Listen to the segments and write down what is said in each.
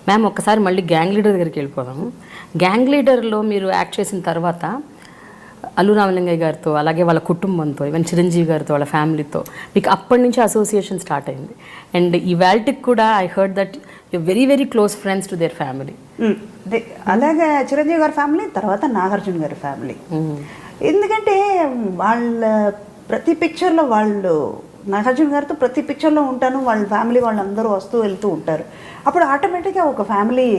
Ma'am ఒక్కసారి మళ్ళీ gang leader దగ్గరికి వెళ్ళిపోదాము. గ్యాంగ్ లీడర్లో మీరు యాక్ట్ చేసిన తర్వాత అల్లు రామలింగయ్య గారితో, అలాగే వాళ్ళ కుటుంబంతో, ఈవెన్ చిరంజీవి గారితో, వాళ్ళ ఫ్యామిలీతో మీకు అప్పటి నుంచి అసోసియేషన్ స్టార్ట్ అయింది. అండ్ ఇవాళకి కూడా I heard that you very very close friends to their family. అలాగే చిరంజీవి గారి ఫ్యామిలీ, తర్వాత నాగార్జున గారి ఫ్యామిలీ. ఎందుకంటే వాళ్ళ ప్రతి పిక్చర్లో వాళ్ళు, నాగార్జున గారితో ప్రతి పిక్చర్లో ఉంటాను, వాళ్ళ ఫ్యామిలీ వాళ్ళందరూ వస్తూ వెళ్తూ ఉంటారు. అప్పుడు ఆటోమేటిక్గా ఒక ఫ్యామిలీ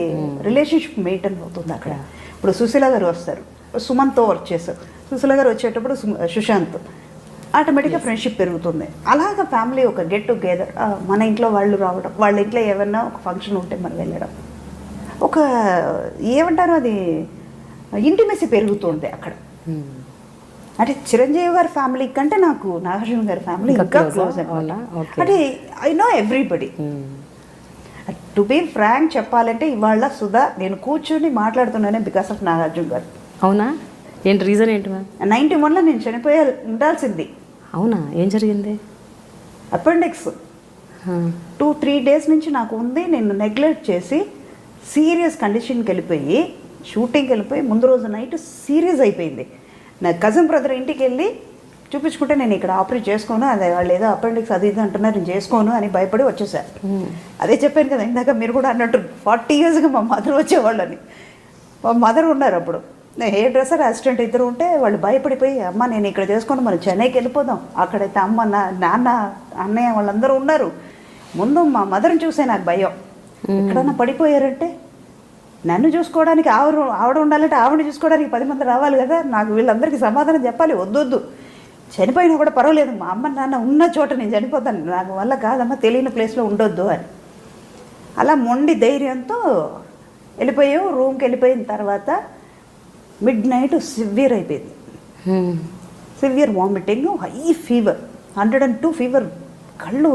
రిలేషన్షిప్ మెయింటైన్ అవుతుంది అక్కడ. ఇప్పుడు సుశీల గారు వస్తారు, సుమన్తో వర్క్ చేస్తారు. సుశీల గారు వచ్చేటప్పుడు సుశాంత్, ఆటోమేటిక్గా ఫ్రెండ్షిప్ పెరుగుతుంది. అలాగ ఫ్యామిలీ ఒక గెట్ టుగెదర్, మన ఇంట్లో వాళ్ళు రావడం, వాళ్ళ ఇంట్లో ఏమన్నా ఒక ఫంక్షన్ ఉంటే మనం వెళ్ళడం, ఒక ఏమంటారు అది ఇంటిమెసి పెరుగుతుంది అక్కడ. అంటే చిరంజీవి గారి ఫ్యామిలీ కంటే నాకు నాగార్జున గారి ఫ్యామిలీ ఇంకా క్లోజ్ అనమాట. అంటే I know everybody. To be frank చెప్పాలంటే ఇవాళ సుధా నేను కూర్చొని మాట్లాడుతున్నానే బికాస్ ఆఫ్ నాగార్జున గారు. అవునా? ఏంటి రీజన్ ఏంటి మ్యామ్? 91లో నేను చనిపోయే ఉండాల్సింది. అవునా? ఏం జరిగింది? అపెండిక్స్ 2-3 డేస్ నుంచి నాకు ఉంది. నేను నెగ్లెక్ట్ చేసి సీరియస్ కండిషన్కి వెళ్ళిపోయి, షూటింగ్కి వెళ్ళిపోయి ముందు రోజు నైట్ సీరియస్ అయిపోయింది. నా కజిన్ బ్రదర్ ఇంటికి వెళ్ళి చూపించుకుంటే నేను ఇక్కడ ఆపరేట్ చేసుకోను, అదే వాళ్ళు ఏదో అపెండిక్స్ అది ఇది అంటున్నారు, నేను చేసుకోను అని భయపడి వచ్చేసారు. అదే చెప్పాను కదా ఇందాక, మీరు కూడా అన్నట్టు 40 yearsగా మా మదర్ వచ్చేవాళ్ళని. మా మదర్ ఉన్నారు అప్పుడు, హెయిర్ డ్రెస్సర్ అసిస్టెంట్ ఇద్దరు ఉంటే వాళ్ళు భయపడిపోయి, అమ్మ నేను ఇక్కడ చేసుకొని మనం చెన్నైకి వెళ్ళిపోదాం, అక్కడైతే అమ్మ నాన్న అన్నయ్య వాళ్ళందరూ ఉన్నారు. ముందు మా మదర్ని చూసే నాకు భయం. ఎక్కడన్నా పడిపోయారంటే నన్ను చూసుకోవడానికి ఆవిడ ఉండాలంటే ఆవిడని చూసుకోవడానికి 10 మంది రావాలి కదా, నాకు వీళ్ళందరికీ సమాధానం చెప్పాలి. వద్దొద్దు, చనిపోయినా కూడా పర్వాలేదు, మా అమ్మ నాన్న ఉన్న చోట నేను చనిపోతాను, నాకు వల్ల కాదమ్మా, తెలియని ప్లేస్లో ఉండొద్దు అని. అలా మొండి ధైర్యంతో వెళ్ళిపోయావు. రూమ్కి వెళ్ళిపోయిన తర్వాత మిడ్నైట్ సివియర్ అయిపోయింది. Severe vomiting, high fever, 102 fever, కళ్ళు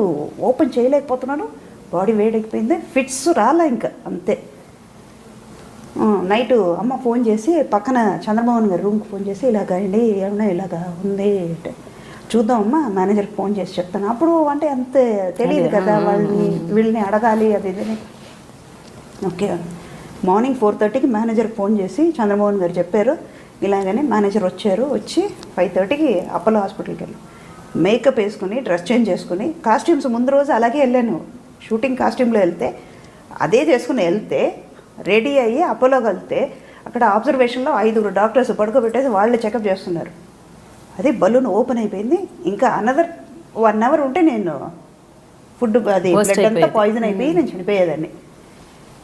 ఓపెన్ చేయలేకపోతున్నాను, బాడీ వేడెక్కిపోయింది, ఫిట్స్ రాలా ఇంకా అంతే. నైట్ అమ్మ ఫోన్ చేసి పక్కన చంద్రమోహన్ గారి రూమ్కి ఫోన్ చేసి, ఇలాగ అండి ఏమన్నా ఇలాగా ఉంది అంటే, చూద్దాం అమ్మ మేనేజర్కి ఫోన్ చేసి చెప్తాను. అప్పుడు అంటే అంత తెలియదు కదా వీళ్ళని అడగాలి అది ఇది. ఓకే, మార్నింగ్ 4:30కి మేనేజర్కి ఫోన్ చేసి చంద్రమోహన్ గారు చెప్పారు ఇలాగని. మేనేజర్ వచ్చారు. వచ్చి 5:30కి అపోలో హాస్పిటల్కి వెళ్ళాను. మేకప్ వేసుకుని, డ్రెస్ చేంజ్ చేసుకుని, కాస్ట్యూమ్స్ ముందు రోజు అలాగే వెళ్ళాను. షూటింగ్ కాస్ట్యూమ్లో వెళ్తే అదే చేసుకుని వెళ్తే, రెడీ అయ్యి అపోలోకి వెళ్తే అక్కడ ఆబ్జర్వేషన్లో 5 డాక్టర్స్ పడుకోబెట్టేసి వాళ్ళు చెకప్ చేస్తున్నారు. అదే బలూన్ ఓపెన్ అయిపోయింది. ఇంకా అనదర్ 1 hour ఉంటే నేను ఫుడ్ అది బ్లడ్ అంతా పాయిజన్ అయిపోయి నేను చనిపోయేదాన్ని.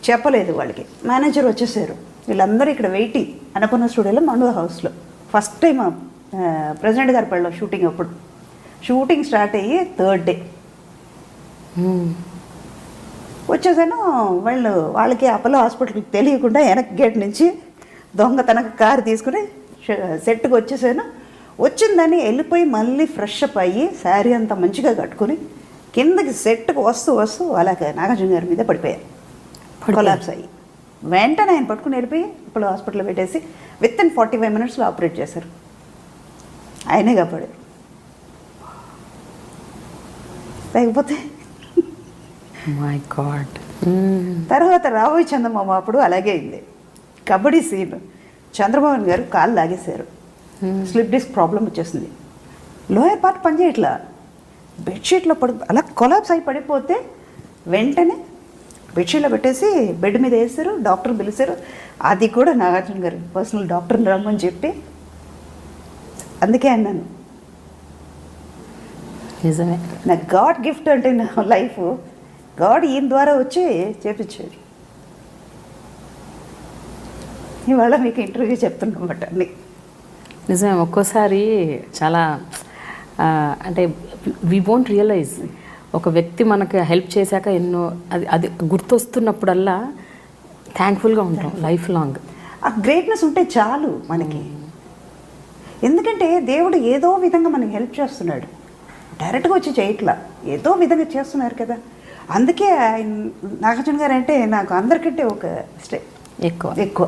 చెప్పలేదు వాళ్ళకి. మేనేజర్ వచ్చేసారు. వీళ్ళందరూ ఇక్కడ వెయిటింగ్ అన్నపూర్ణ స్టూడియోలో మండు హౌస్లో. ఫస్ట్ టైం ప్రెసిడెంట్ గారి పళ్ళలో షూటింగ్. అప్పుడు షూటింగ్ స్టార్ట్ అయ్యి 3rd డే వచ్చేసాను. వాళ్ళకి అపోలో హాస్పిటల్కి తెలియకుండా వెనక్ గేట్ నుంచి దొంగతనకు కారు తీసుకుని సెట్కి వచ్చేసాను. వచ్చిందని వెళ్ళిపోయి మళ్ళీ ఫ్రెష్ అప్ అయ్యి శారీ అంతా మంచిగా కట్టుకుని కిందకి సెట్కి వస్తూ అలాగే నాగార్జున గారి మీద పడిపోయారు. కొలాప్స్ అయ్యి వెంటనే ఆయన పట్టుకుని వెళ్ళిపోయి అపోలో హాస్పిటల్లో పెట్టేసి వితిన్ 45 minutesలో ఆపరేట్ చేశారు. ఆయనే కాపాడారు. లేకపోతే మై గాడ్. తర్వాత రాబోయే చందమామ అప్పుడు అలాగే అయింది. కబడ్డీ సీన్, చంద్రమోహన్ గారు కాళ్ళు లాగేశారు. స్లిప్ డిస్క్ ప్రాబ్లం వచ్చేసింది. లోయర్ పార్ట్ పనిచేయట్లా. బెడ్షీట్లో అలా కొలాప్స్ అయి పడిపోతే వెంటనే బెడ్షీట్లో పెట్టేసి బెడ్ మీద వేస్తారు. డాక్టర్ పిలిచారు. అది కూడా నాగార్జున గారు పర్సనల్ డాక్టర్ని రమ్మని చెప్పి, అందుకే అన్నాను నిజమే, నా గాడ్ గిఫ్ట్ అంటే నా లైఫ్ గాడ్ ఈయన ద్వారా వచ్చి చేపించారు. ఇవాళ మీకు ఇంటర్వ్యూ చెప్తున్నమాట అన్ని నిజమే. ఒక్కోసారి చాలా అంటే వీ వోంట్ రియలైజ్ ఒక వ్యక్తి మనకు హెల్ప్ చేశాక ఎన్నో అది గుర్తొస్తున్నప్పుడల్లా థ్యాంక్ఫుల్గా ఉంటాం లైఫ్ లాంగ్. ఆ గ్రేట్నెస్ ఉంటే చాలు మనకి. ఎందుకంటే దేవుడు ఏదో విధంగా మనకి హెల్ప్ చేస్తున్నాడు. డైరెక్ట్గా వచ్చి చేయట్లా, ఏదో విధంగా చేస్తున్నారు కదా. అందుకే నాగార్జున గారు అంటే నాకు అందరికంటే ఒక ఎక్కువ